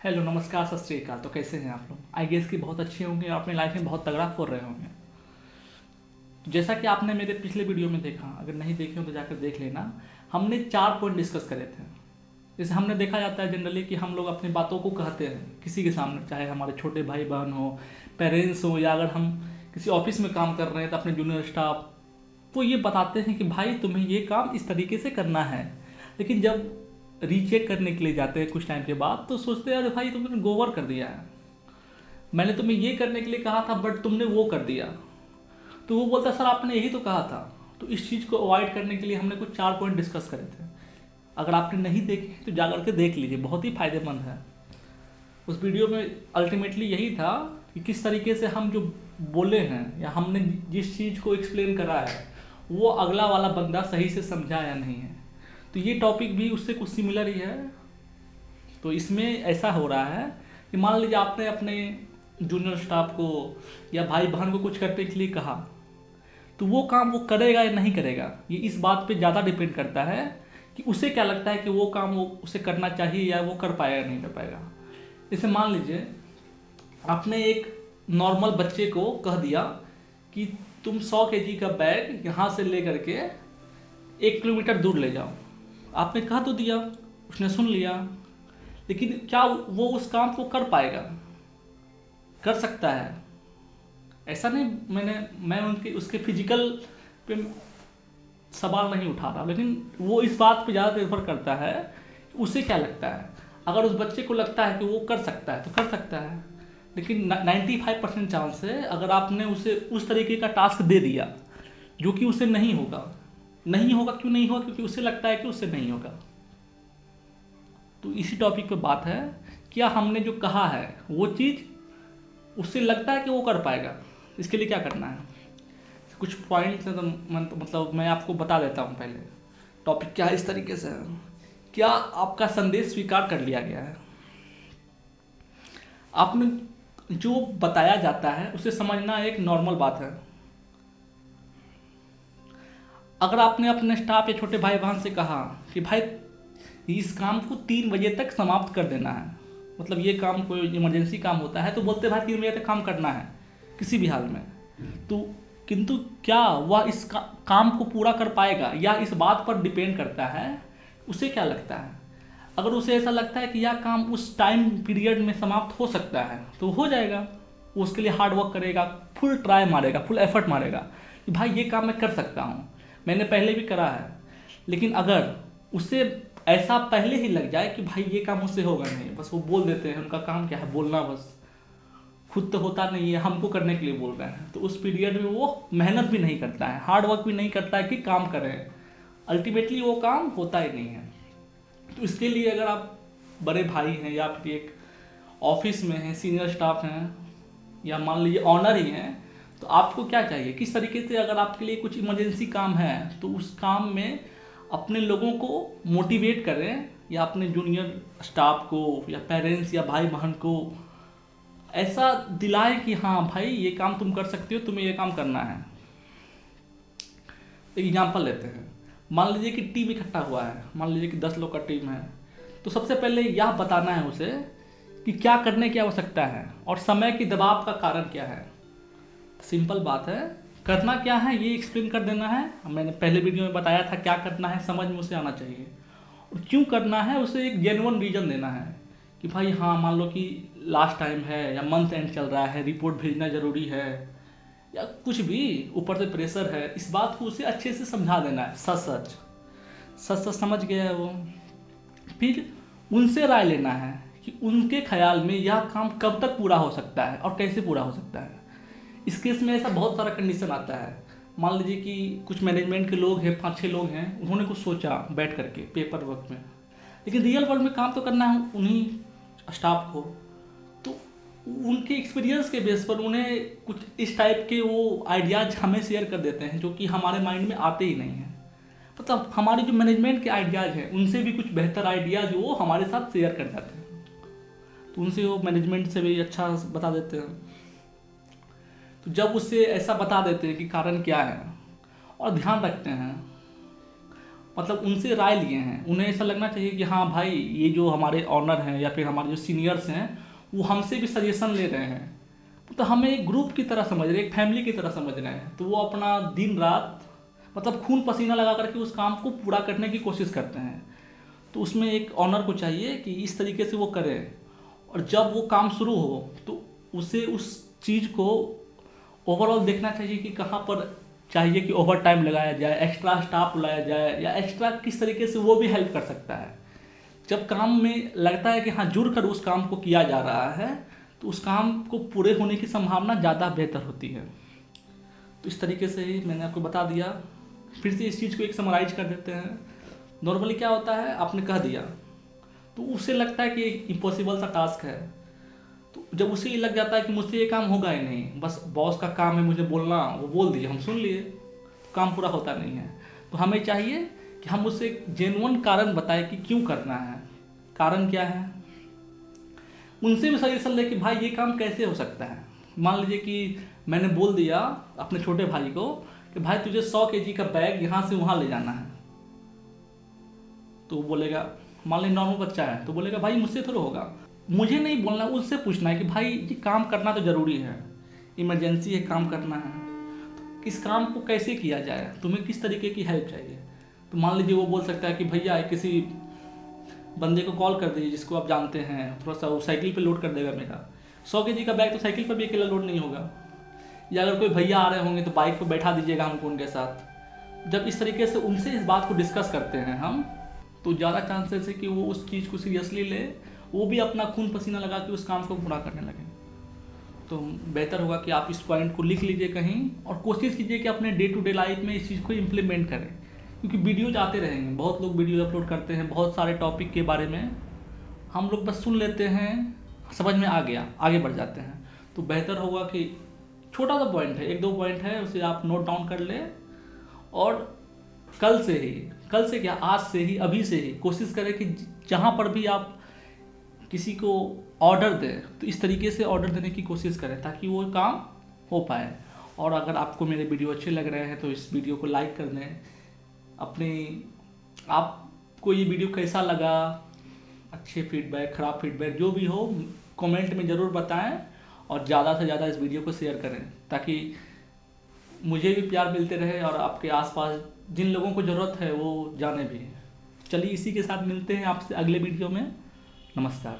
Hello नमस्कार सत श्री अकाल। तो कैसे हैं आप लोग? आई गेस कि बहुत अच्छे होंगे और अपनी लाइफ में बहुत तगड़ा फोड़ रहे होंगे। तो जैसा कि आपने मेरे पिछले वीडियो में देखा, अगर नहीं देखे हो तो जाकर देख लेना। हमने 4 पॉइंट डिस्कस करे थे। जैसे हमने देखा जाता है जनरली कि हम लोग अपनी बातों को कहते हैं किसी के सामने, चाहे हमारे छोटे भाई बहन हो, पेरेंट्स हो, या अगर हम किसी ऑफिस में काम कर रहे हैं तो अपने जूनियर स्टाफ, वो ये बताते हैं कि भाई तुम्हें ये काम इस तरीके से करना है। लेकिन जब रीचेक करने के लिए जाते हैं कुछ टाइम के बाद तो सोचते हैं अरे भाई तुमने गोवर कर दिया है, मैंने तुम्हें ये करने के लिए कहा था बट तुमने वो कर दिया। तो वो बोलता है सर आपने यही तो कहा था। तो इस चीज़ को अवॉइड करने के लिए हमने कुछ 4 पॉइंट डिस्कस करे थे। अगर आपने नहीं देखे तो जा करके देख लीजिए, बहुत ही फायदेमंद है। उस वीडियो में अल्टीमेटली यही था कि किस तरीके से हम जो बोले हैं या हमने जिस चीज़ को एक्सप्लेन करा है वो अगला वाला बंदा सही से समझा या नहीं है। तो ये टॉपिक भी उससे कुछ सिमिलर ही है। तो इसमें ऐसा हो रहा है कि मान लीजिए आपने अपने जूनियर स्टाफ को या भाई बहन को कुछ करने के लिए कहा, तो वो काम वो करेगा या नहीं करेगा ये इस बात पे ज़्यादा डिपेंड करता है कि उसे क्या लगता है कि वो काम वो उसे करना चाहिए या वो कर पाएगा या नहीं कर पाएगा। जैसे मान लीजिए आपने एक नॉर्मल बच्चे को कह दिया कि तुम 100 kg का बैग यहाँ से ले करके 1 किलोमीटर दूर ले जाओ। आपने कह तो दिया, उसने सुन लिया, लेकिन क्या वो उस काम को कर पाएगा? कर सकता है, ऐसा नहीं। मैं उनके उसके फिजिकल पे सवाल नहीं उठा रहा, लेकिन वो इस बात पे ज़्यादा निर्भर करता है कि उसे क्या लगता है। अगर उस बच्चे को लगता है कि वो कर सकता है तो कर सकता है, लेकिन 95% चांस है अगर आपने उसे उस तरीके का टास्क दे दिया जो कि उसे नहीं होगा। नहीं होगा क्यों नहीं होगा? क्योंकि उसे लगता है कि उससे नहीं होगा। तो इसी टॉपिक पे बात है, क्या हमने जो कहा है वो चीज़ उससे लगता है कि वो कर पाएगा? इसके लिए क्या करना है, कुछ पॉइंट्स हैं तो मतलब मैं आपको बता देता हूँ। पहले टॉपिक क्या है इस तरीके से है, क्या आपका संदेश स्वीकार कर लिया गया है? आपने जो बताया जाता है उसे समझना एक नॉर्मल बात है। अगर आपने अपने स्टाफ या छोटे भाई बहन से कहा कि भाई इस काम को 3 बजे तक समाप्त कर देना है, मतलब ये काम कोई इमरजेंसी काम होता है तो बोलते भाई 3 बजे तक काम करना है किसी भी हाल में। तो किंतु क्या वह इस काम को पूरा कर पाएगा या इस बात पर डिपेंड करता है उसे क्या लगता है। अगर उसे ऐसा लगता है कि यह काम उस टाइम पीरियड में समाप्त हो सकता है तो हो जाएगा। वो उसके लिए हार्ड वर्क करेगा, फुल ट्राई मारेगा, फुल एफर्ट मारेगा कि भाई ये काम मैं कर सकता हूँ, मैंने पहले भी करा है। लेकिन अगर उसे ऐसा पहले ही लग जाए कि भाई ये काम मुझसे होगा नहीं, बस वो बोल देते हैं, उनका काम क्या है बोलना, बस खुद तो होता नहीं है, हमको करने के लिए बोल रहे हैं, तो उस पीरियड में वो मेहनत भी नहीं करता है, हार्ड वर्क भी नहीं करता है कि काम करें, अल्टीमेटली वो काम होता ही नहीं है। तो इसके लिए अगर आप बड़े भाई हैं या फिर एक ऑफिस में हैं, सीनियर स्टाफ हैं, या मान लीजिए ऑनर ही हैं, तो आपको क्या चाहिए, किस तरीके से अगर आपके लिए कुछ इमरजेंसी काम है तो उस काम में अपने लोगों को मोटिवेट करें, या अपने जूनियर स्टाफ को या पेरेंट्स या भाई बहन को ऐसा दिलाएं कि हाँ भाई ये काम तुम कर सकते हो, तुम्हें ये काम करना है। एक एग्जांपल लेते हैं, मान लीजिए कि टीम इकट्ठा हुआ है, मान लीजिए कि 10 लोग का टीम है, तो सबसे पहले यह बताना है उसे कि क्या करने की आवश्यकता है और समय की दबाव का कारण क्या है। सिंपल बात है, करना क्या है ये एक्सप्लेन कर देना है। मैंने पहले वीडियो में बताया था क्या करना है, समझ में उसे आना चाहिए, और क्यों करना है उसे एक जेन्युइन रीज़न देना है कि भाई हाँ मान लो कि लास्ट टाइम है या मंथ एंड चल रहा है, रिपोर्ट भेजना ज़रूरी है या कुछ भी ऊपर से प्रेशर है, इस बात को उसे अच्छे से समझा देना है। सच सच सच सच समझ गया है वो। फिर उनसे राय लेना है कि उनके ख्याल में यह काम कब तक पूरा हो सकता है और कैसे पूरा हो सकता है। इस केस में ऐसा बहुत सारा कंडीशन आता है। मान लीजिए कि कुछ मैनेजमेंट के लोग हैं, 5-6 लोग हैं, उन्होंने कुछ सोचा बैठ करके पेपर वर्क में, लेकिन रियल वर्ल्ड में काम तो करना है उन्हीं स्टाफ को। तो उनके एक्सपीरियंस के बेस पर उन्हें कुछ इस टाइप के वो आइडियाज़ हमें शेयर कर देते हैं जो कि हमारे माइंड में आते ही नहीं हैं। मतलब हमारे जो मैनेजमेंट के आइडियाज़ हैं उनसे भी कुछ बेहतर आइडियाज़ वो हमारे साथ शेयर कर जाते हैं, तो उनसे वो मैनेजमेंट से भी अच्छा बता देते हैं। तो जब उससे ऐसा बता देते हैं कि कारण क्या है और ध्यान रखते हैं, मतलब उनसे राय लिए हैं। उन्हें ऐसा लगना चाहिए कि हाँ भाई, ये जो हमारे ऑनर हैं या फिर हमारे जो सीनियर्स हैं वो हमसे भी सजेशन ले रहे हैं, तो हमें एक ग्रुप की तरह समझ रहे हैं, एक फैमिली की तरह समझ रहे हैं। तो वो अपना दिन रात मतलब खून पसीना लगा करके उस काम को पूरा करने की कोशिश करते हैं। तो उसमें एक ऑनर को चाहिए कि इस तरीके से वो करे, और जब वो काम शुरू हो तो उसे उस चीज़ को ओवरऑल देखना चाहिए कि कहाँ पर चाहिए कि ओवर टाइम लगाया जाए, एक्स्ट्रा स्टाफ बुलाया जाए, या एक्स्ट्रा किस तरीके से वो भी हेल्प कर सकता है। जब काम में लगता है कि हाँ जुड़ कर उस काम को किया जा रहा है, तो उस काम को पूरे होने की संभावना ज़्यादा बेहतर होती है। तो इस तरीके से ही मैंने आपको बता दिया। फिर से इस चीज़ को एक समराइज कर देते हैं। नॉर्मली क्या होता है, आपने कह दिया तो उसे लगता है कि इम्पॉसिबल सा टास्क है। तो जब उसे ये लग जाता है कि मुझसे ये काम होगा ही नहीं, बस बॉस का काम है मुझे बोलना, वो बोल दिए, हम सुन लिए, तो काम पूरा होता नहीं है। तो हमें चाहिए कि हम उसे एक जेन्युइन कारण बताएं कि क्यों करना है, कारण क्या है। उनसे भी सजेशन ले कि भाई ये काम कैसे हो सकता है। मान लीजिए कि मैंने बोल दिया अपने छोटे भाई को कि भाई तुझे 100 kg का बैग यहाँ से वहाँ ले जाना है, तो वो बोलेगा, मान ली नॉर्मल बच्चा है तो बोलेगा भाई मुझसे थोड़ा होगा। मुझे नहीं बोलना, उससे पूछना है कि भाई ये काम करना तो ज़रूरी है, इमरजेंसी है, काम करना है, तो इस काम को कैसे किया जाए, तुम्हें किस तरीके की हेल्प चाहिए। तो मान लीजिए वो बोल सकता है कि भैया किसी बंदे को कॉल कर दीजिए जिसको आप जानते हैं, थोड़ा सा वो साइकिल पे लोड कर देगा मेरा 100 kg का बैग। तो साइकिल पर भी अकेला लोड नहीं होगा, या अगर कोई भैया आ रहे होंगे तो बाइक पर बैठा दीजिएगा हमको उनके साथ। जब इस तरीके से उनसे इस बात को डिस्कस करते हैं हम, तो ज़्यादा चांसेस है कि वो उस चीज़ को सीरियसली ले, वो भी अपना खून पसीना लगा के उस काम को पूरा करने लगे। तो बेहतर होगा कि आप इस पॉइंट को लिख लीजिए कहीं, और कोशिश कीजिए कि अपने डे टू डे लाइफ में इस चीज़ को इम्प्लीमेंट करें, क्योंकि वीडियोज आते रहेंगे, बहुत लोग वीडियो अपलोड करते हैं बहुत सारे टॉपिक के बारे में, हम लोग बस सुन लेते हैं, समझ में आ गया, आगे बढ़ जाते हैं। तो बेहतर होगा कि छोटा सा पॉइंट है, 1-2 पॉइंट है, उसे आप नोट डाउन कर लें, और कल से क्या, आज से ही, अभी से ही कोशिश करें कि जहाँ पर भी आप किसी को ऑर्डर दें तो इस तरीके से ऑर्डर देने की कोशिश करें ताकि वो काम हो पाए। और अगर आपको मेरे वीडियो अच्छे लग रहे हैं तो इस वीडियो को लाइक कर दें। आपको ये वीडियो कैसा लगा, अच्छे फीडबैक, ख़राब फीडबैक जो भी हो, कमेंट में ज़रूर बताएं, और ज़्यादा से ज़्यादा इस वीडियो को शेयर करें ताकि मुझे भी प्यार मिलते रहे और आपके आसपास जिन लोगों को ज़रूरत है वो जाने भी। चलिए इसी के साथ मिलते हैं आपसे अगले वीडियो में। नमस्कार।